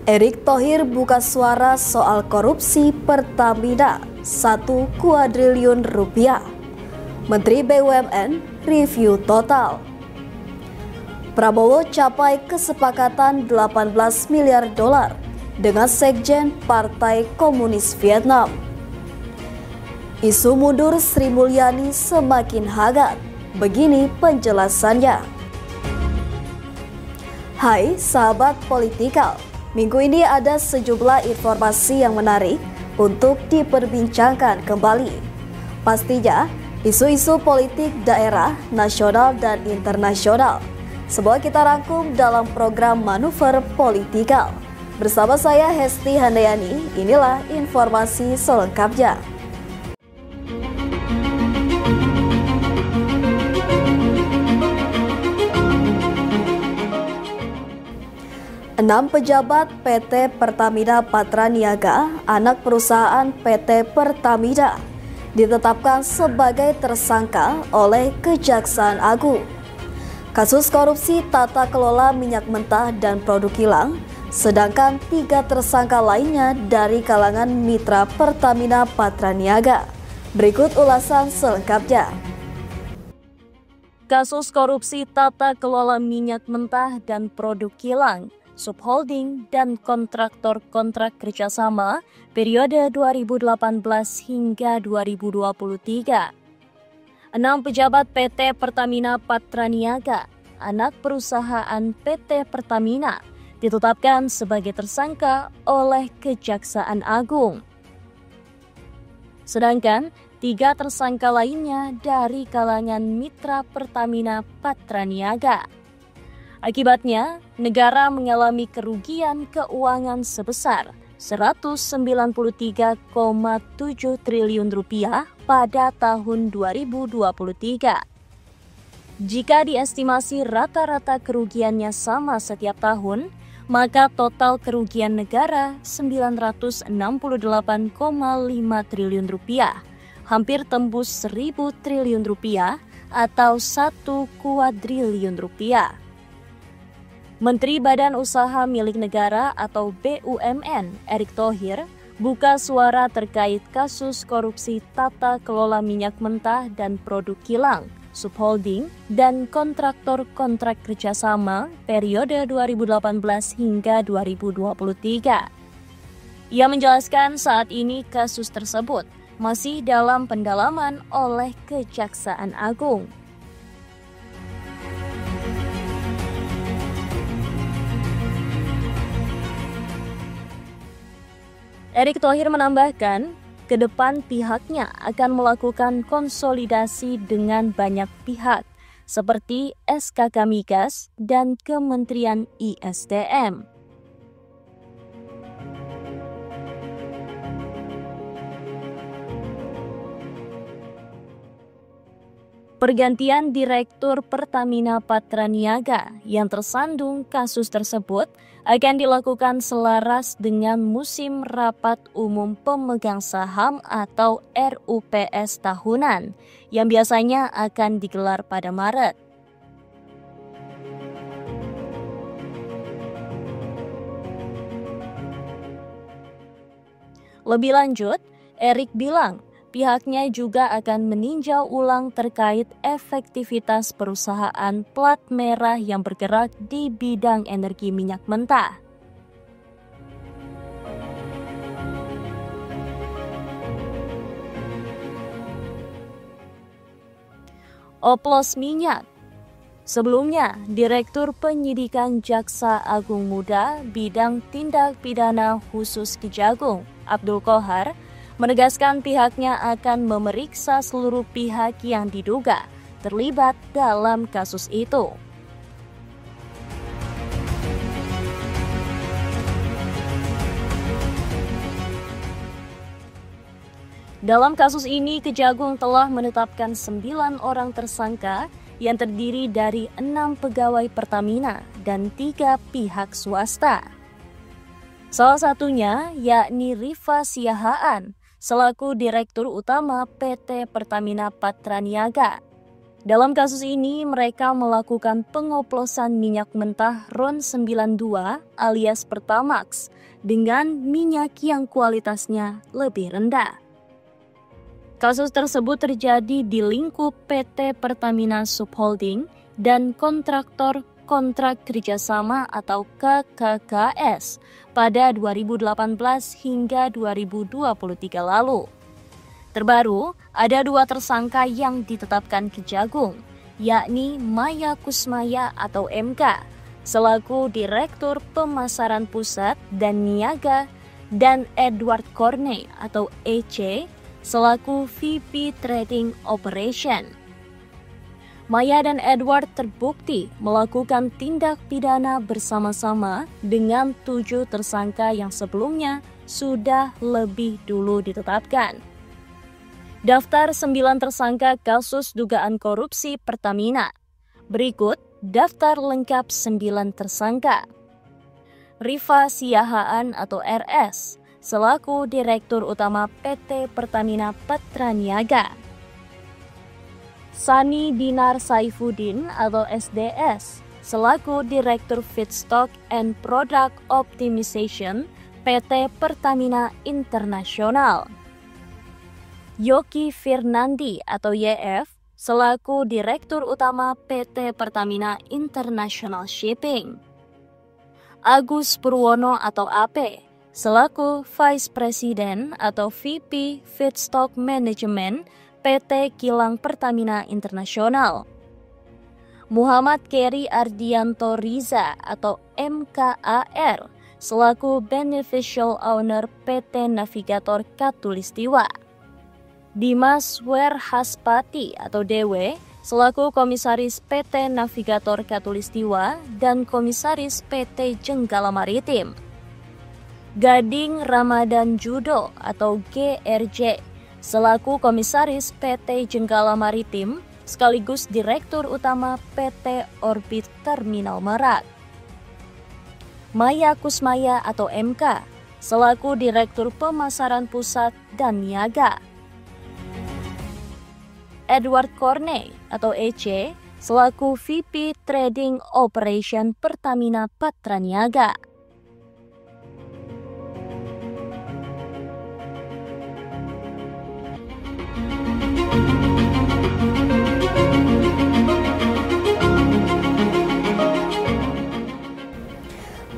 Erick Thohir buka suara soal korupsi Pertamina 1 kuadriliun rupiah. Menteri BUMN review total. Prabowo capai kesepakatan 18 miliar dolar dengan Sekjen Partai Komunis Vietnam. Isu mundur Sri Mulyani semakin hangat. Begini penjelasannya. Hai sahabat Politikal, minggu ini ada sejumlah informasi yang menarik untuk diperbincangkan kembali. Pastinya, isu-isu politik daerah, nasional, dan internasional. Semua kita rangkum dalam program Manuver Politikal. Bersama saya Hesti Handayani, inilah informasi selengkapnya. Enam pejabat PT Pertamina Patraniaga, anak perusahaan PT Pertamina, ditetapkan sebagai tersangka oleh Kejaksaan Agung. Kasus korupsi tata kelola minyak mentah dan produk kilang, sedangkan 3 tersangka lainnya dari kalangan mitra Pertamina Patraniaga. Berikut ulasan selengkapnya. Kasus korupsi tata kelola minyak mentah dan produk kilang, subholding dan kontraktor kontrak kerjasama periode 2018 hingga 2023. 6 pejabat PT Pertamina Patraniaga, anak perusahaan PT Pertamina, ditetapkan sebagai tersangka oleh Kejaksaan Agung. Sedangkan 3 tersangka lainnya dari kalangan mitra Pertamina Patraniaga. Akibatnya, negara mengalami kerugian keuangan sebesar 193,7 triliun rupiah pada tahun 2023. Jika diestimasi rata-rata kerugiannya sama setiap tahun, maka total kerugian negara 968,5 triliun rupiah, hampir tembus 1.000 triliun rupiah atau 1 kuadriliun rupiah. Menteri Badan Usaha Milik Negara atau BUMN Erick Thohir buka suara terkait kasus korupsi tata kelola minyak mentah dan produk kilang, subholding, dan kontraktor kontrak kerjasama periode 2018 hingga 2023. Ia menjelaskan saat ini kasus tersebut masih dalam pendalaman oleh Kejaksaan Agung. Erick Thohir menambahkan, ke depan pihaknya akan melakukan konsolidasi dengan banyak pihak, seperti SKK Migas dan Kementerian ISDM. Pergantian Direktur Pertamina Patraniaga yang tersandung kasus tersebut akan dilakukan selaras dengan musim rapat umum pemegang saham atau RUPS tahunan yang biasanya akan digelar pada Maret. Lebih lanjut, Erick bilang pihaknya juga akan meninjau ulang terkait efektivitas perusahaan plat merah yang bergerak di bidang energi minyak mentah. Oplos minyak. Sebelumnya, Direktur Penyidikan Jaksa Agung Muda Bidang Tindak Pidana Khusus Kejagung, Abdul Qohar, menegaskan pihaknya akan memeriksa seluruh pihak yang diduga terlibat dalam kasus itu. Dalam kasus ini, Kejagung telah menetapkan 9 orang tersangka yang terdiri dari 6 pegawai Pertamina dan 3 pihak swasta. Salah satunya yakni Rifa Siahaan, selaku Direktur Utama PT Pertamina Patraniaga. Dalam kasus ini, mereka melakukan pengoplosan minyak mentah RON 92 alias Pertamax dengan minyak yang kualitasnya lebih rendah. Kasus tersebut terjadi di lingkup PT Pertamina Subholding dan kontraktor kontrak kerjasama atau KKKS pada 2018 hingga 2023 lalu. Terbaru, ada 2 tersangka yang ditetapkan Kejagung, yakni Maya Kusmaya atau MK, selaku Direktur Pemasaran Pusat dan Niaga, dan Edward Corney atau EC, selaku VP Trading Operation. Maya dan Edward terbukti melakukan tindak pidana bersama-sama dengan 7 tersangka yang sebelumnya sudah lebih dulu ditetapkan. Daftar 9 tersangka kasus dugaan korupsi Pertamina. Berikut daftar lengkap 9 tersangka. Rifa Siahaan atau RS, selaku Direktur Utama PT Pertamina Petraniaga. Sani Dinar Saifuddin atau SDS, selaku Direktur Feedstock and Product Optimization PT Pertamina Internasional. Yoki Firnandi atau YF, selaku Direktur Utama PT Pertamina International Shipping. Agus Purwono atau AP, selaku Vice President atau VP Feedstock Management PT Kilang Pertamina Internasional. Muhammad Keri Ardianto Riza atau MKAR, selaku Beneficial Owner PT Navigator Katulistiwa. Dimas Werhaspati atau DW, selaku Komisaris PT Navigator Katulistiwa dan Komisaris PT Jenggala Maritim. Gading Ramadan Judo atau GRJ, selaku Komisaris PT Jenggala Maritim sekaligus Direktur Utama PT Orbit Terminal Merak. Maya Kusmaya atau MK, selaku Direktur Pemasaran Pusat dan Niaga. Edward Corney atau EC, selaku VP Trading Operation Pertamina Petraniaga.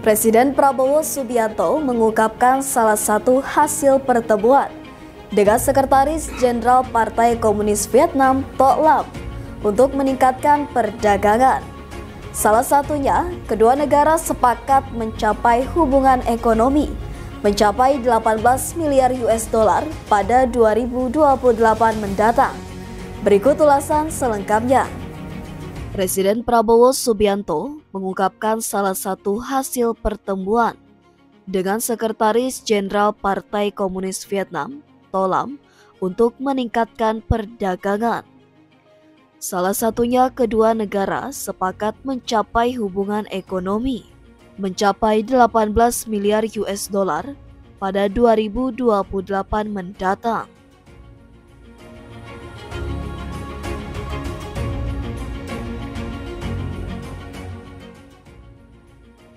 Presiden Prabowo Subianto mengungkapkan salah satu hasil pertemuan dengan Sekretaris Jenderal Partai Komunis Vietnam Tho Lam untuk meningkatkan perdagangan. Salah satunya, kedua negara sepakat mencapai hubungan ekonomi mencapai 18 miliar US dollar pada 2028 mendatang. Berikut ulasan selengkapnya. Presiden Prabowo Subianto mengungkapkan salah satu hasil pertemuan dengan Sekretaris Jenderal Partai Komunis Vietnam Tho Lam untuk meningkatkan perdagangan. Salah satunya, kedua negara sepakat mencapai hubungan ekonomi mencapai 18 miliar US dollar pada 2028 mendatang.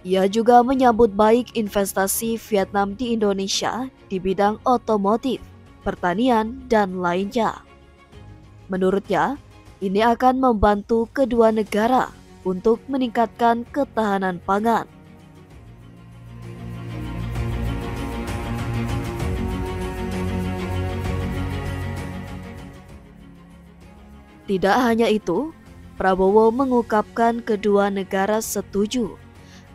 Ia juga menyambut baik investasi Vietnam di Indonesia di bidang otomotif, pertanian, dan lainnya. Menurutnya, ini akan membantu kedua negara untuk meningkatkan ketahanan pangan. Tidak hanya itu, Prabowo mengungkapkan kedua negara setuju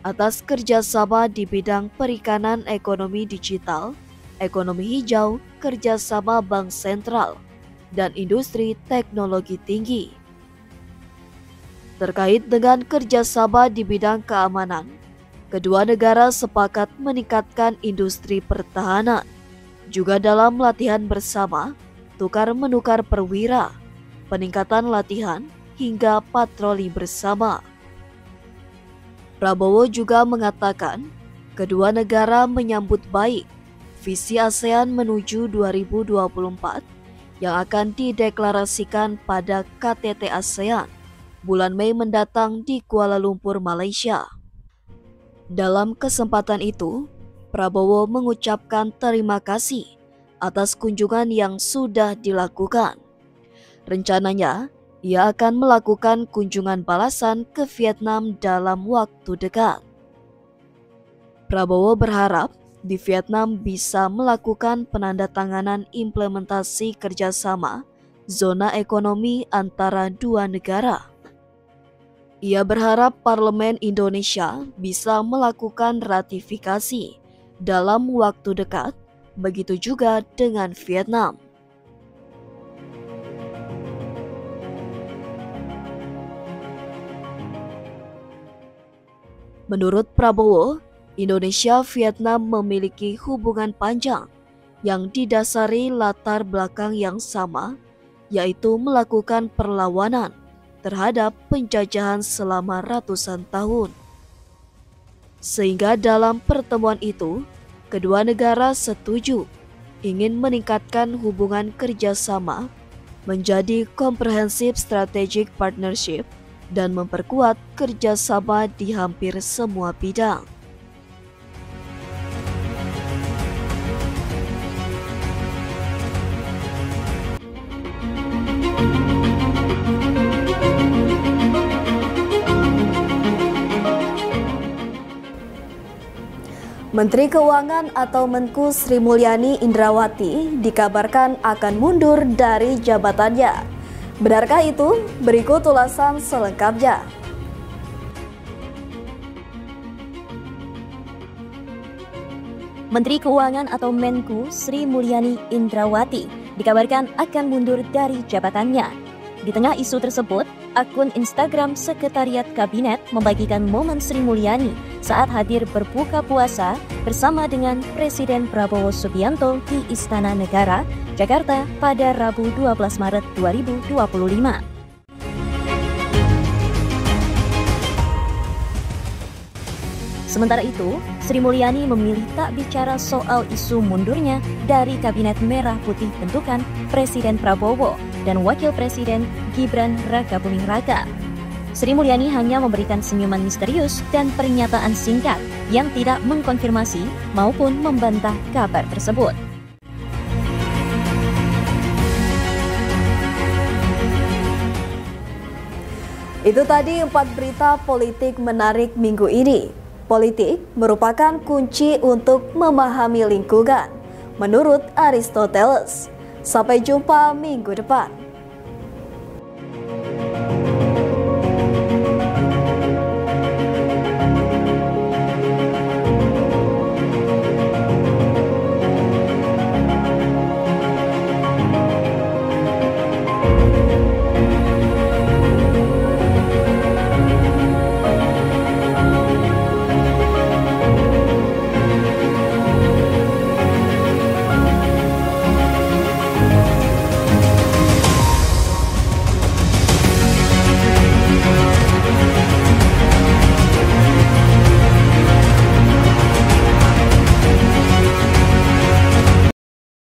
atas kerjasama di bidang perikanan, ekonomi digital, ekonomi hijau, kerjasama bank sentral, dan industri teknologi tinggi. Terkait dengan kerjasama di bidang keamanan, kedua negara sepakat meningkatkan industri pertahanan, juga dalam latihan bersama, tukar-menukar perwira, peningkatan latihan, hingga patroli bersama. Prabowo juga mengatakan, kedua negara menyambut baik visi ASEAN menuju 2024 yang akan dideklarasikan pada KTT ASEAN bulan Mei mendatang di Kuala Lumpur, Malaysia. Dalam kesempatan itu, Prabowo mengucapkan terima kasih atas kunjungan yang sudah dilakukan. Rencananya, ia akan melakukan kunjungan balasan ke Vietnam dalam waktu dekat. Prabowo berharap di Vietnam bisa melakukan penandatanganan implementasi kerjasama zona ekonomi antara dua negara. Ia berharap Parlemen Indonesia bisa melakukan ratifikasi dalam waktu dekat, begitu juga dengan Vietnam. Menurut Prabowo, Indonesia-Vietnam memiliki hubungan panjang yang didasari latar belakang yang sama, yaitu melakukan perlawanan terhadap penjajahan selama ratusan tahun. Sehingga dalam pertemuan itu, kedua negara setuju ingin meningkatkan hubungan kerjasama menjadi Comprehensive Strategic Partnership dan memperkuat kerjasama di hampir semua bidang. Menteri Keuangan atau Menku Sri Mulyani Indrawati dikabarkan akan mundur dari jabatannya. Benarkah itu? Berikut ulasan selengkapnya. Menteri Keuangan atau Menku Sri Mulyani Indrawati dikabarkan akan mundur dari jabatannya. Di tengah isu tersebut, akun Instagram Sekretariat Kabinet membagikan momen Sri Mulyani saat hadir berbuka puasa bersama dengan Presiden Prabowo Subianto di Istana Negara, Jakarta pada Rabu 12 Maret 2025. Sementara itu, Sri Mulyani memilih tak bicara soal isu mundurnya dari Kabinet Merah Putih bentukan Presiden Prabowo dan Wakil Presiden Gibran Rakabuming Raka. Sri Mulyani hanya memberikan senyuman misterius dan pernyataan singkat yang tidak mengkonfirmasi maupun membantah kabar tersebut. Itu tadi 4 berita politik menarik minggu ini. Politik merupakan kunci untuk memahami lingkungan, menurut Aristoteles. Sampai jumpa minggu depan.